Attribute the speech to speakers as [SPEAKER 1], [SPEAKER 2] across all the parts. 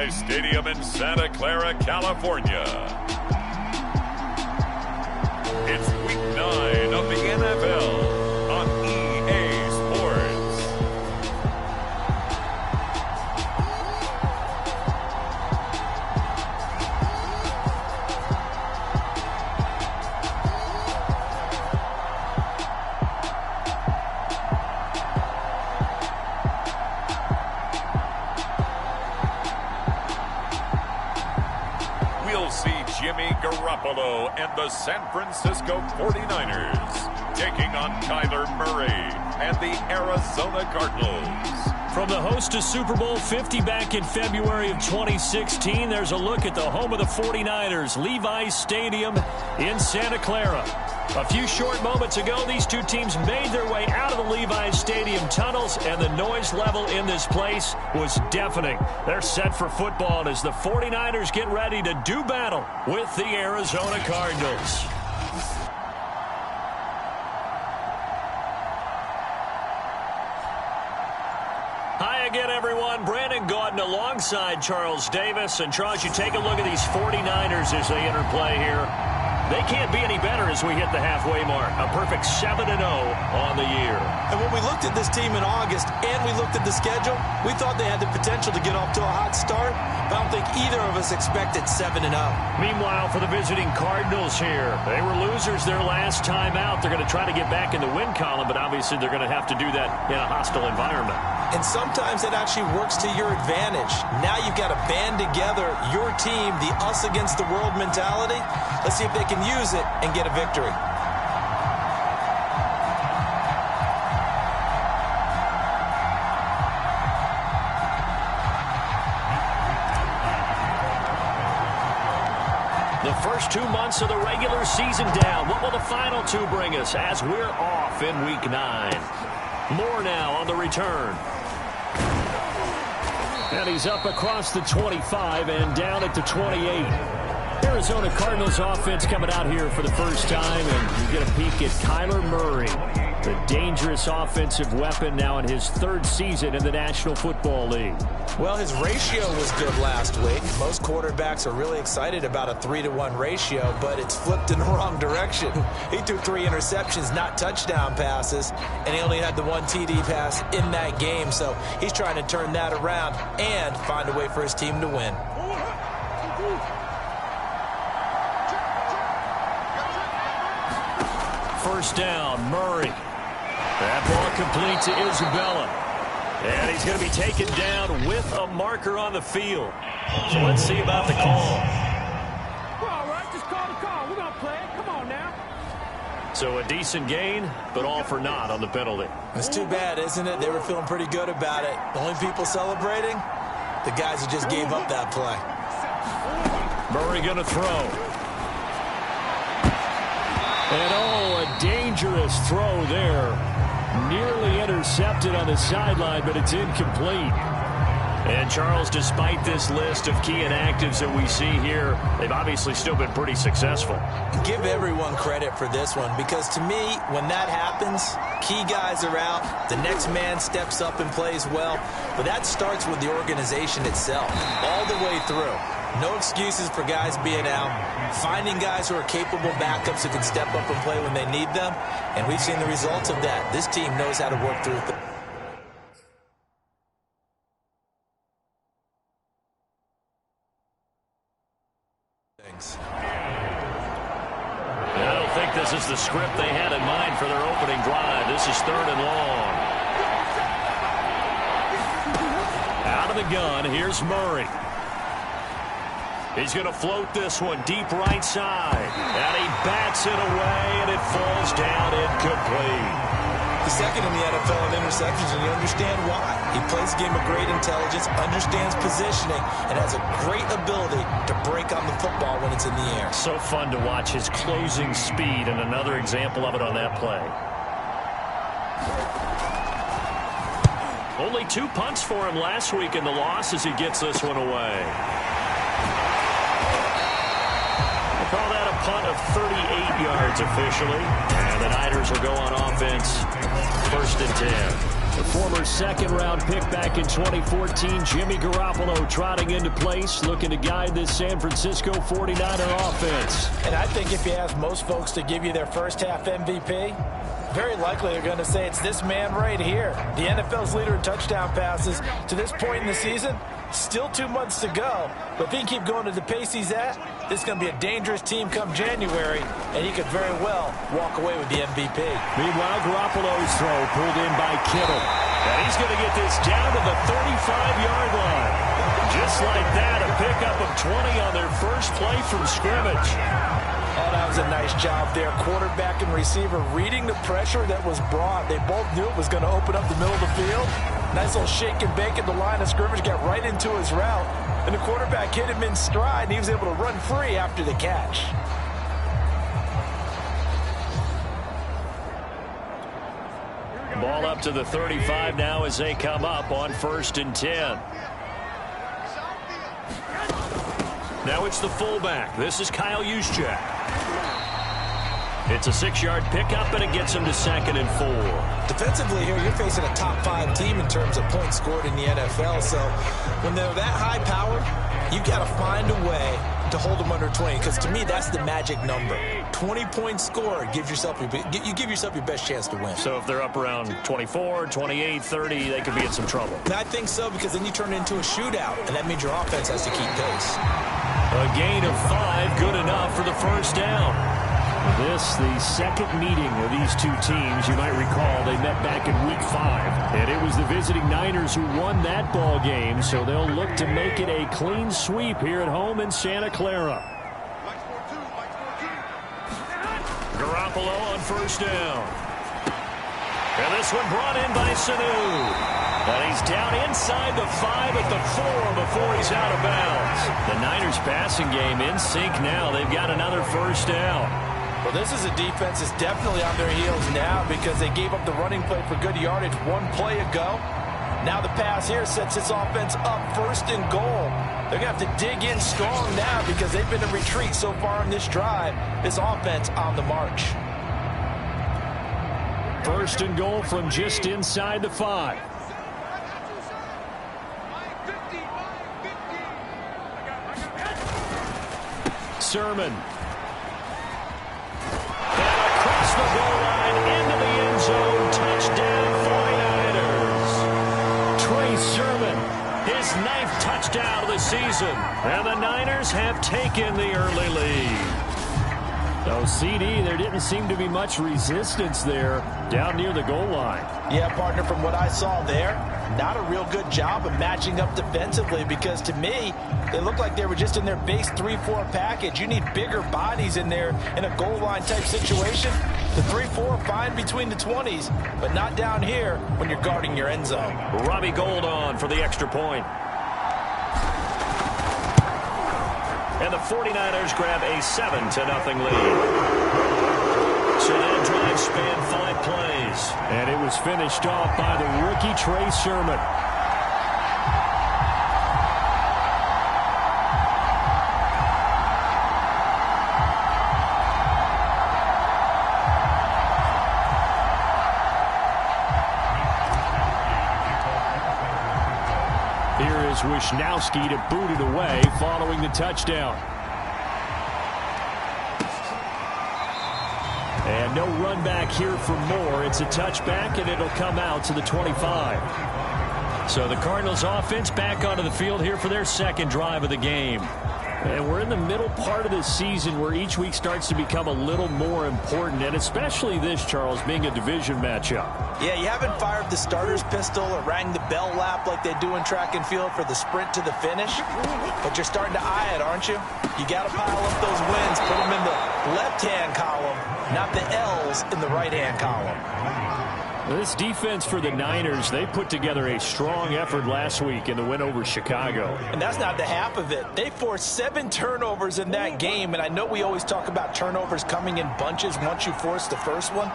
[SPEAKER 1] Levi Stadium in Santa Clara, California. It's Week 9 of the NFL on EA Sports. We'll see Jimmy Garoppolo and the San Francisco 49ers taking on Kyler Murray and the Arizona Cardinals.
[SPEAKER 2] From the host to Super Bowl 50 back in February of 2016, there's a look at the home of the 49ers, Levi Stadium in Santa Clara. A few short moments ago, these two teams made their way out of the Levi Stadium tunnels, and the noise level in this place was deafening. They're set for football as the 49ers get ready to do battle with the Arizona Cardinals. Hi again, everyone. Brandon Gaudin alongside Charles Davis. And Charles, you take a look at these 49ers as they enter play here. They can't be any better as we hit the halfway mark. A perfect 7-0 on the year.
[SPEAKER 3] And when we looked at this team in August and we looked at the schedule, we thought they had the potential to get off to a hot start. But I don't think either of us expected 7-0.
[SPEAKER 2] Meanwhile, for the visiting Cardinals here, they were losers their last time out. They're going to try to get back in the win column, but obviously they're going to have to do that in a hostile environment.
[SPEAKER 3] And sometimes it actually works to your advantage. Now you've got to band together your team, the us against the world mentality. Let's see if they can use it and get a victory.
[SPEAKER 2] The first 2 months of the regular season down. What will the final two bring us as we're off in Week 9? More now on the return. And he's up across the 25 and down at the 28. Arizona Cardinals offense coming out here for the first time, and you get a peek at Kyler Murray, the dangerous offensive weapon now in his third season in the National Football League.
[SPEAKER 3] Well, his ratio was good last week. Most quarterbacks are really excited about a 3-to-1 ratio, but it's flipped in the wrong direction. He threw 3 interceptions, not touchdown passes, and he only had the 1 TD pass in that game. So he's trying to turn that around and find a way for his team to win.
[SPEAKER 2] First down, Murray. That ball complete to Isabella. And he's going to be taken down with a marker on the field. So let's see about the call.
[SPEAKER 4] We're all right. Just call the call. We're going to play it. Come on now.
[SPEAKER 2] So a decent gain, but all for naught on the penalty.
[SPEAKER 3] It's too bad, isn't it? They were feeling pretty good about it. The only people celebrating, the guys who just gave up that play.
[SPEAKER 2] Murray going to throw. And a dangerous throw there. Nearly intercepted on the sideline, but it's incomplete. And Charles, despite this list of key inactives that we see here, they've obviously still been pretty successful.
[SPEAKER 3] Give everyone credit for this one, because to me, when that happens, key guys are out, the next man steps up and plays well, but that starts with the organization itself, all the way through. No excuses for guys being out, finding guys who are capable backups who can step up and play when they need them, and we've seen the results of that. This team knows how to work through it.
[SPEAKER 2] I don't think this is the script they had in mind for their opening drive. This is 3rd and long. Out of the gun, here's Murray. He's going to float this one deep right side. And he bats it away, and it falls down incomplete.
[SPEAKER 3] He's second in the NFL in interceptions, and you understand why. He plays a game of great intelligence, understands positioning, and has a great ability to break on the football when it's in the air.
[SPEAKER 2] So fun to watch his closing speed, and another example of it on that play. Only 2 punts for him last week in the loss as he gets this one away. Call that a punt of 38 yards officially. And the Niners will go on offense. 1st and 10. The former second-round pick back in 2014, Jimmy Garoppolo trotting into place, looking to guide this San Francisco 49er offense.
[SPEAKER 3] And I think if you ask most folks to give you their first-half MVP, very likely they're going to say it's this man right here. The NFL's leader in touchdown passes to this point in the season. Still 2 months to go, but if he can keep going at the pace he's at, this is going to be a dangerous team come January, and he could very well walk away with the MVP.
[SPEAKER 2] Meanwhile, Garoppolo's throw pulled in by Kittle. And he's going to get this down to the 35-yard line. Just like that, a pickup of 20 on their first play from scrimmage.
[SPEAKER 3] Oh, that was a nice job there. Quarterback and receiver reading the pressure that was brought. They both knew it was going to open up the middle of the field. Nice little shake and bake at the line of scrimmage, got right into his route. And the quarterback hit him in stride, and he was able to run free after the catch.
[SPEAKER 2] Ball up to the 35 now as they come up on 1st and 10. Now it's the fullback. This is Kyle Juszczyk. It's a 6-yard pickup, and it gets him to 2nd and 4.
[SPEAKER 3] Defensively here, you're facing a top-5 team in terms of points scored in the NFL. So when they're that high-powered, you've got to find a way to hold them under 20. Because to me, that's the magic number. 20 points scored gives yourself you give yourself your best chance to win.
[SPEAKER 2] So if they're up around 24, 28, 30, they could be in some trouble.
[SPEAKER 3] And I think so, because then you turn it into a shootout, and that means your offense has to keep pace.
[SPEAKER 2] A gain of 5, good enough for the first down. This, the second meeting of these two teams. You might recall they met back in Week 5. And it was the visiting Niners who won that ball game, so they'll look to make it a clean sweep here at home in Santa Clara. Garoppolo on 1st down. And this one brought in by Sanu. And he's down inside the 5 at the 4 before he's out of bounds. The Niners passing game in sync now. They've got another first down.
[SPEAKER 3] Well, this is a defense that's definitely on their heels now because they gave up the running play for good yardage 1 play ago. Now the pass here sets this offense up 1st and goal. They're going to have to dig in strong now because they've been in retreat so far in this drive. This offense on the march.
[SPEAKER 2] 1st and goal from just inside the 5. Sermon. The goal line into the end zone. Touchdown 49ers. Trey Sermon, his 9th touchdown of the season. And the Niners have taken the early lead. So CD, there didn't seem to be much resistance there down near the goal line.
[SPEAKER 3] Yeah, partner, from what I saw there, not a real good job of matching up defensively because to me, they looked like they were just in their base 3-4 package. You need bigger bodies in there in a goal line type situation. The 3-4 fine between the 20s, but not down here when you're guarding your end zone.
[SPEAKER 2] Robbie Gould on for the extra point. And the 49ers grab a 7-0 lead. So that drive spanned 5 plays. And it was finished off by the rookie Trey Sermon. Here is Wisnowski to boot it away following the touchdown. And no run back here for Moore. It's a touchback, and it'll come out to the 25. So the Cardinals offense back onto the field here for their 2nd drive of the game. And we're in the middle part of the season where each week starts to become a little more important, and especially this, Charles, being a division matchup.
[SPEAKER 3] Yeah, you haven't fired the starter's pistol or rang the bell lap like they do in track and field for the sprint to the finish, but you're starting to eye it, aren't you? You got to pile up those wins, put them in the left-hand column, not the L's in the right-hand column.
[SPEAKER 2] This defense for the Niners, they put together a strong effort last week in the win over Chicago.
[SPEAKER 3] And that's not the half of it. They forced 7 turnovers in that game, and I know we always talk about turnovers coming in bunches once you force the first one,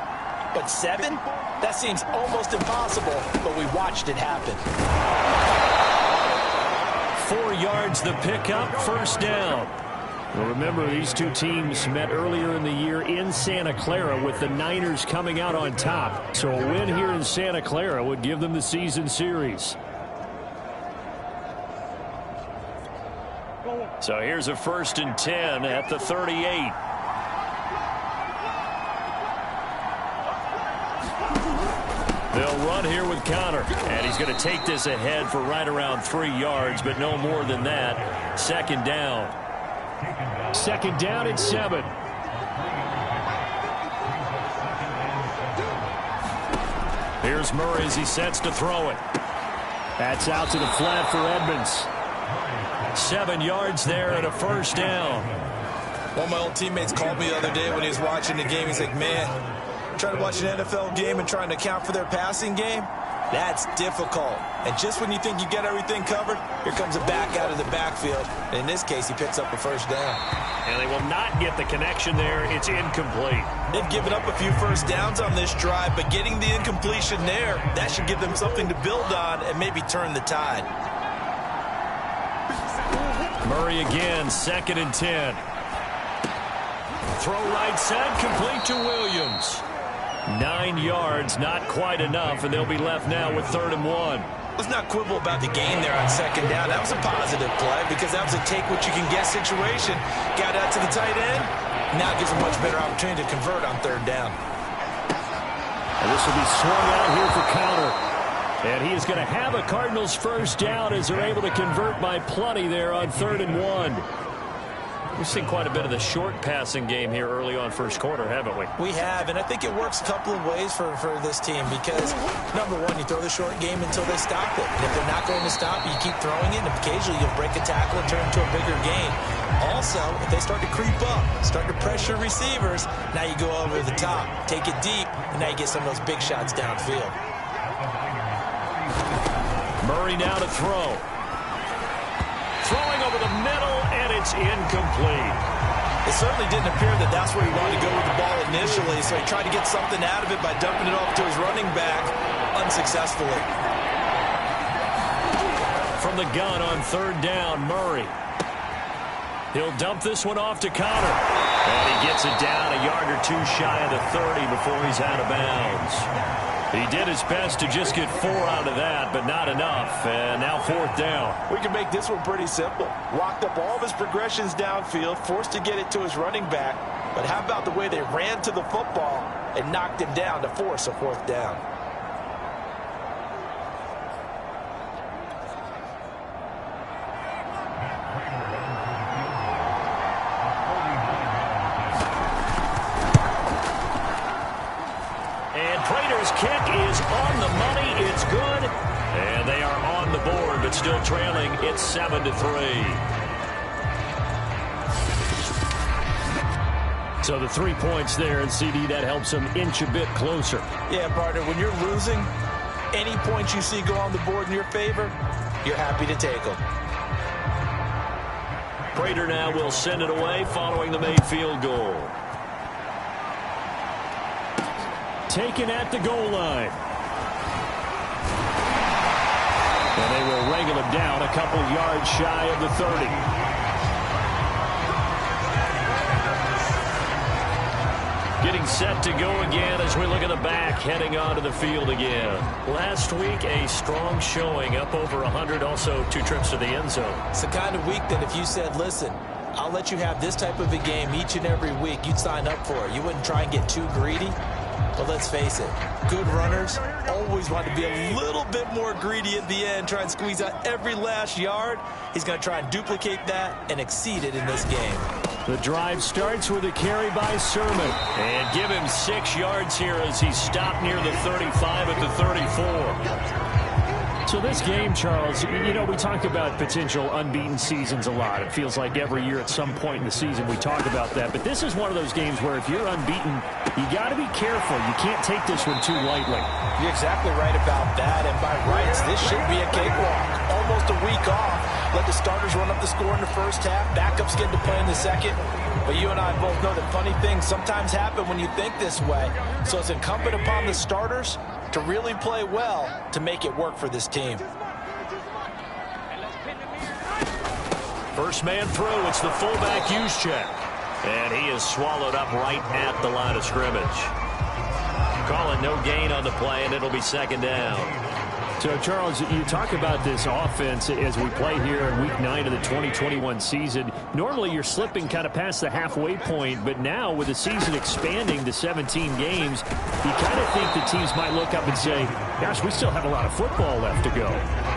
[SPEAKER 3] but 7? That seems almost impossible, but we watched it happen.
[SPEAKER 2] 4 yards the pickup, first down. Well, remember, these two teams met earlier in the year in Santa Clara with the Niners coming out on top. So a win here in Santa Clara would give them the season series. So here's a 1st and 10 at the 38. They'll run here with Conner. And he's going to take this ahead for right around 3 yards, but no more than that. 2nd down. 2nd down and 7. Here's Murray as he sets to throw it. That's out to the flat for Edmonds. 7 yards there and a 1st down.
[SPEAKER 3] One of my old teammates called me the other day when he was watching the game. He's like, man, trying to watch an NFL game and trying to account for their passing game, that's difficult. And just when you think you get everything covered, here comes a back out of the backfield. And in this case, he picks up a 1st down.
[SPEAKER 2] And they will not get the connection there. It's incomplete.
[SPEAKER 3] They've given up a few 1st downs on this drive, but getting the incompletion there, that should give them something to build on and maybe turn the tide.
[SPEAKER 2] Murray again, 2nd and 10. Throw right side, complete to Williams. 9 yards, not quite enough, and they'll be left now with 3rd and 1.
[SPEAKER 3] Let's not quibble about the gain there on 2nd down. That was a positive play because that was a take-what-you-can-get situation. Got out to the tight end. Now gives a much better opportunity to convert on 3rd down.
[SPEAKER 2] And this will be swung out here for Conner. And he is going to have a Cardinals 1st down as they're able to convert by plenty there on 3rd and 1. We've seen quite a bit of the short passing game here early on 1st quarter, haven't we?
[SPEAKER 3] We have, and I think it works a couple of ways for this team because, number one, you throw the short game until they stop it. And if they're not going to stop you, keep throwing it, and occasionally you'll break a tackle and turn it into a bigger gain. Also, if they start to creep up, start to pressure receivers, now you go over the top, take it deep, and now you get some of those big shots downfield.
[SPEAKER 2] Murray now to throw. Throwing over the middle, and it's incomplete.
[SPEAKER 3] It certainly didn't appear that that's where he wanted to go with the ball initially, so he tried to get something out of it by dumping it off to his running back unsuccessfully.
[SPEAKER 2] From the gun on 3rd down, Murray. He'll dump this one off to Conner. And he gets it down a yard or two shy of the 30 before he's out of bounds. He did his best to just get 4 out of that, but not enough. And now 4th down.
[SPEAKER 3] We can make this one pretty simple. Walked up all of his progressions downfield, forced to get it to his running back. But how about the way they ran to the football and knocked him down to force a 4th down?
[SPEAKER 2] Kick is on the money. It's good. And they are on the board, but still trailing. It's 7-3. So the 3 points there, and CD, that helps them inch a bit closer.
[SPEAKER 3] Yeah, partner, when you're losing, any points you see go on the board in your favor, you're happy to take them.
[SPEAKER 2] Prater now will send it away following the made field goal. Taken at the goal line. And they will wrangle him down a couple yards shy of the 30. Getting set to go again as we look at the back, heading onto the field again. Last week, a strong showing, up over 100, also 2 trips to the end zone.
[SPEAKER 3] It's the kind of week that if you said, listen, I'll let you have this type of a game each and every week, you'd sign up for it. You wouldn't try and get too greedy. But let's face it, good runners always want to be a little bit more greedy at the end, try and squeeze out every last yard. He's going to try and duplicate that and exceed it in this game.
[SPEAKER 2] The drive starts with a carry by Sermon. And give him 6 yards here as he stopped near the 35 at the 34. So this game, Charles, you know, we talk about potential unbeaten seasons a lot. It feels like every year at some point in the season we talk about that. But this is one of those games where if you're unbeaten, you got to be careful. You can't take this one too lightly.
[SPEAKER 3] You're exactly right about that. And by rights, this should be a cakewalk. Almost a week off. Let the starters run up the score in the first half. Backups get to play in the second. But you and I both know that funny things sometimes happen when you think this way. So it's incumbent upon the starters to really play well to make it work for this team.
[SPEAKER 2] First man through. It's the fullback Juszczyk. And he is swallowed up right at the line of scrimmage. Call it no gain on the play, and it'll be second down.
[SPEAKER 5] So, Charles, you talk about this offense as we play here in Week 9 of the 2021 season. Normally, you're slipping kind of past the halfway point, but now with the season expanding to 17 games, you kind of think the teams might look up and say, gosh, we still have a lot of football left to go.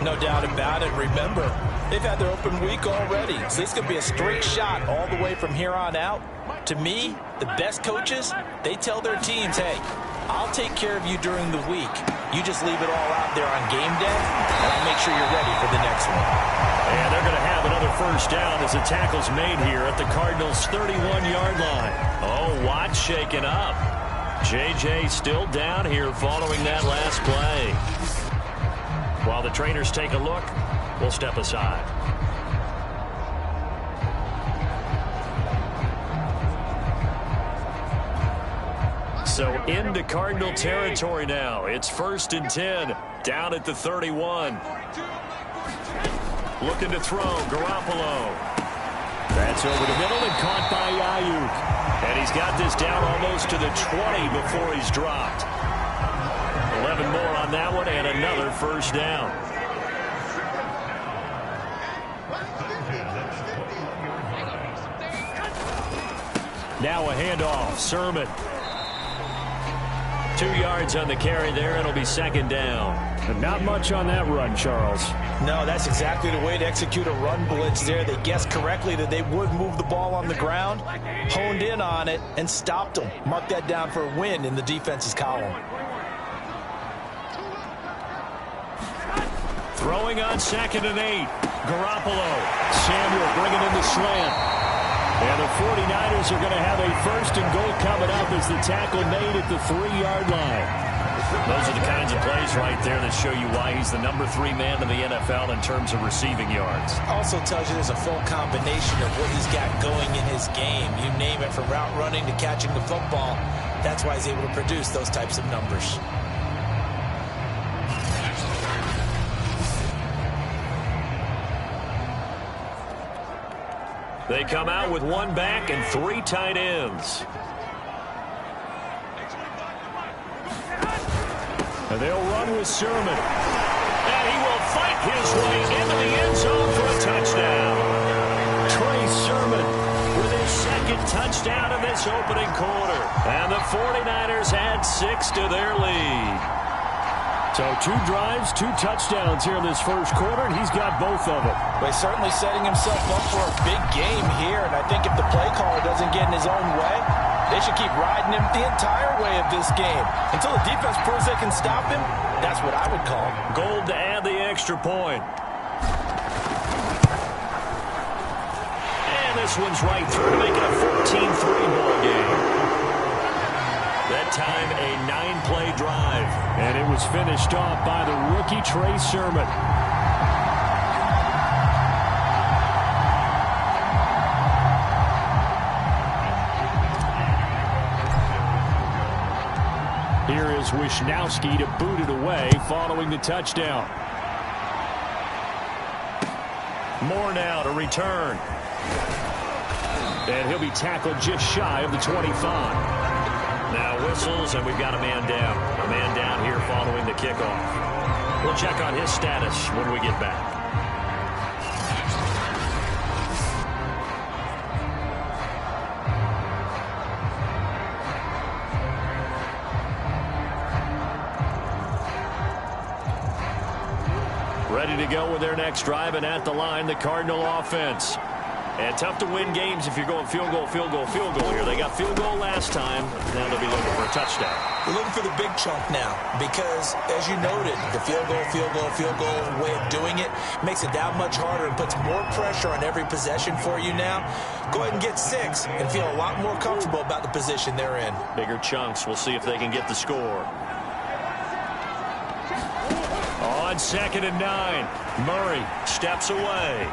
[SPEAKER 3] No doubt about it. Remember, they've had their open week already, so this could be a straight shot all the way from here on out. To me, the best coaches, they tell their teams, hey, I'll take care of you during the week. You just leave it all out there on game day, and I'll make sure you're ready for the next one.
[SPEAKER 2] And they're going to have another first down as the tackle's made here at the Cardinals' 31-yard line. Oh, Watt shaken up. J.J. still down here following that last play. While the trainers take a look, we'll step aside. So into Cardinal territory now. It's 1st and 10, down at the 31. Looking to throw, Garoppolo. That's over the middle and caught by Ayuk. And he's got this down almost to the 20 before he's dropped. 11 more on that one and another first down. Now a handoff, Sermon. 2 yards on the carry there. It'll be second down.
[SPEAKER 5] But not much on that run, Charles.
[SPEAKER 3] No, that's exactly the way to execute a run blitz there. They guessed correctly that they would move the ball on the ground, honed in on it, and stopped them. Mark that down for a win in the defense's column.
[SPEAKER 2] Throwing on 2nd and 8. Garoppolo. Samuel bringing in the slant. And the 49ers are going to have a 1st and goal coming up as the tackle made at the 3-yard line. Those are the kinds of plays right there that show you why he's the number 3 man in the NFL in terms of receiving yards.
[SPEAKER 3] Also tells you there's a full combination of what he's got going in his game. You name it, from route running to catching the football. That's why he's able to produce those types of numbers.
[SPEAKER 2] They come out with 1 back and 3 tight ends.
[SPEAKER 5] And they'll run with Sermon.
[SPEAKER 2] And he will fight his way into the end zone for a touchdown. Trey Sermon with his 2nd touchdown in this opening quarter. And the 49ers add 6 to their lead.
[SPEAKER 5] So 2 drives, 2 touchdowns here in this first quarter, and he's got both of them.
[SPEAKER 3] Well, he's certainly setting himself up for a big game here, and I think if the play caller doesn't get in his own way, they should keep riding him the entire way of this game. Until the defense proves they can stop him, that's what I would call him.
[SPEAKER 2] Gold to add the extra point. And this one's right through to make it a 14-3 ball game. That time a 9-play drive.
[SPEAKER 5] And it was finished off by the rookie Trey Sermon. Here is Wisnowski to boot it away following the touchdown.
[SPEAKER 2] Moore now to return.
[SPEAKER 5] And he'll be tackled just shy of the 25.
[SPEAKER 2] Now whistles, and we've got a man down. A man down here following the kickoff. We'll check on his status when we get back. Ready to go with their next drive, and at the line, the Cardinal offense. And tough to win games if you're going field goal, field goal, field goal here. They got field goal last time. Now they'll be looking for a touchdown.
[SPEAKER 3] They're looking for the big chunk now because, as you noted, the field goal way of doing it makes it that much harder and puts more pressure on every possession for you now. Go ahead and get 6 and feel a lot more comfortable about the position they're in.
[SPEAKER 2] Bigger chunks. We'll see if they can get the score. On 2nd and 9, Murray steps away.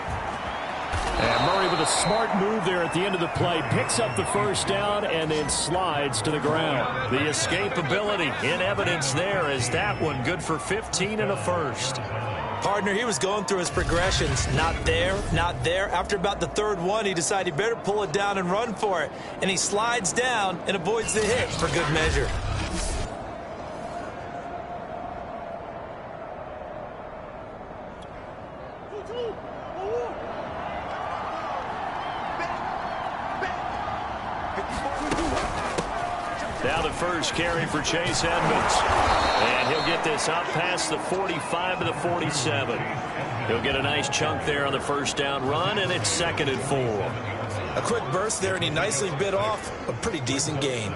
[SPEAKER 5] And Murray with a smart move there at the end of the play. Picks up the first down and then slides to the ground.
[SPEAKER 2] The escapability in evidence there as that one good for 15 and a first.
[SPEAKER 3] Partner, he was going through his progressions. Not there, not there. After about the third one, he decided he better pull it down and run for it. And he slides down and avoids the hit for good measure.
[SPEAKER 2] Now the first carry for Chase Edmonds. And he'll get this out past the 45 to the 47. He'll get a nice chunk there on the first down run, and it's 2nd and 4.
[SPEAKER 3] A quick burst there, and he nicely bit off a pretty decent gain.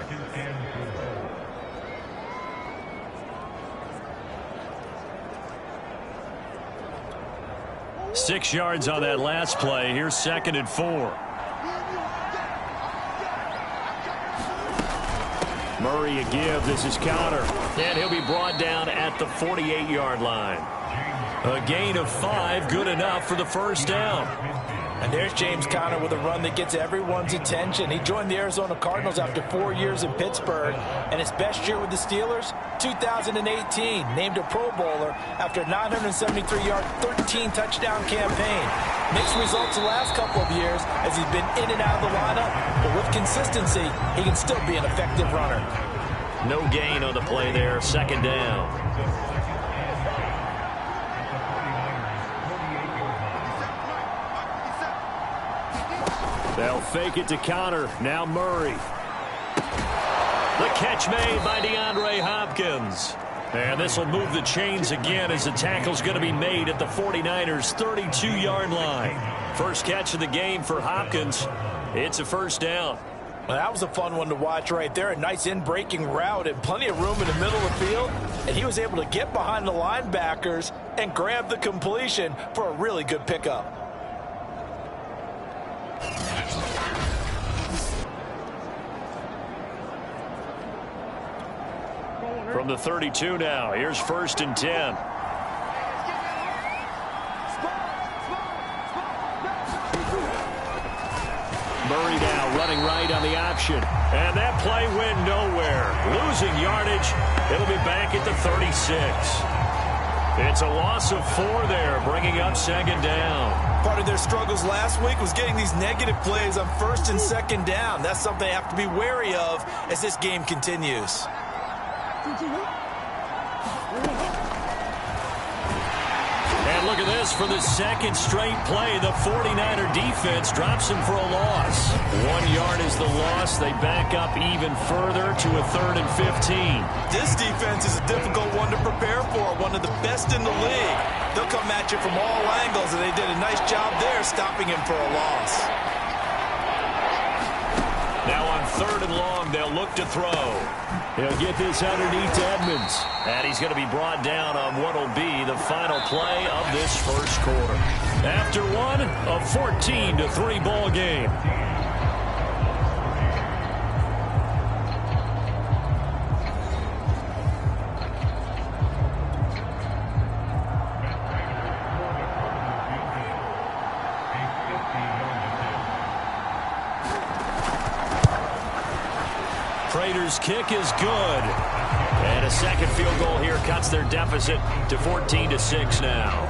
[SPEAKER 2] Six yards on that last play. Here's 2nd and 4.
[SPEAKER 5] Murray a give. This is Conner.
[SPEAKER 2] And he'll be brought down at the 48-yard line. A gain of 5, good enough for the first down.
[SPEAKER 3] And there's James Conner with a run that gets everyone's attention. He joined the Arizona Cardinals after 4 years in Pittsburgh. And his best year with the Steelers, 2018. Named a Pro Bowler after a 973-yard, 13-touchdown campaign. Mixed results the last couple of years as he's been in and out of the lineup. But with consistency, he can still be an effective runner.
[SPEAKER 2] No gain on the play there. 2nd down.
[SPEAKER 5] They'll fake it to Conner. Now Murray.
[SPEAKER 2] The catch made by DeAndre Hopkins. And this will move the chains again as the tackle's going to be made at the 49ers' 32-yard line. First catch of the game for Hopkins. It's a first down.
[SPEAKER 3] Well, that was a fun one to watch right there. A nice in-breaking route and plenty of room in the middle of the field. And he was able to get behind the linebackers and grab the completion for a really good pickup.
[SPEAKER 2] From the 32 now, here's 1st and 10.
[SPEAKER 5] Murray now running right on the option.
[SPEAKER 2] And that play went nowhere. Losing yardage. It'll be back at the 36. It's a loss of 4 there, bringing up 2nd down.
[SPEAKER 3] Part of their struggles last week was getting these negative plays on 1st and 2nd down. That's something they have to be wary of as this game continues.
[SPEAKER 2] And look at this for the 2nd straight play. The 49er defense drops him for a loss. 1 yard is the loss. They back up even further to a 3rd and 15.
[SPEAKER 3] This defense is a difficult one to prepare for, one of the best in the league. They'll come at you from all angles, and they did a nice job there stopping him for a loss.
[SPEAKER 2] Now on 3rd and long, they'll look to throw.
[SPEAKER 5] He'll get this underneath to Edmonds.
[SPEAKER 2] And he's going to be brought down on what will be the final play of this first quarter. After one, a 14-3 ball game. Prater's kick is good. And a second field goal here cuts their deficit to 14-6 now.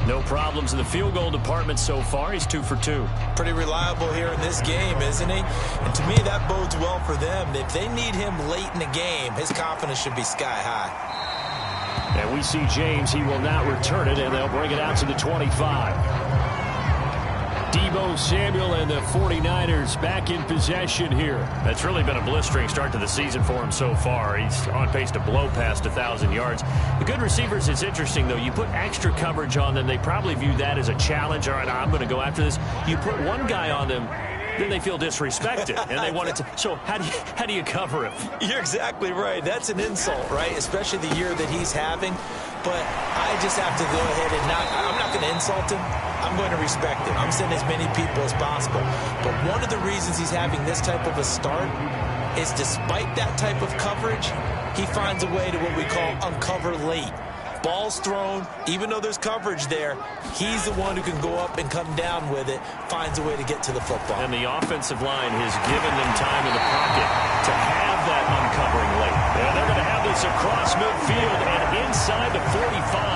[SPEAKER 2] No problems in the field goal department so far. He's 2 for 2.
[SPEAKER 3] Pretty reliable here in this game, isn't he? And to me, that bodes well for them. If they need him late in the game, his confidence should be sky high.
[SPEAKER 5] And we see James. He will not return it, and they'll bring it out to the 25. Deebo Samuel and the 49ers back in possession here.
[SPEAKER 2] That's really been a blistering start to the season for him so far. He's on pace to blow past 1,000 yards. The good receivers, it's interesting, though. You put extra coverage on them, they probably view that as a challenge. All right, I'm going to go after this. You put one guy on them, then they feel disrespected, and they want it to. So how do you cover him?
[SPEAKER 3] You're exactly right. That's an insult, right? Especially the year that he's having. But I just have to go ahead and I'm not going to insult him. I'm going to respect him. I'm sending as many people as possible. But one of the reasons he's having this type of a start is despite that type of coverage, he finds a way to what we call uncover late. Ball's thrown, even though there's coverage there, he's the one who can go up and come down with it, finds a way to get to the football.
[SPEAKER 2] And the offensive line has given them time in the pocket to have that uncovering late. It's across midfield and inside the 45.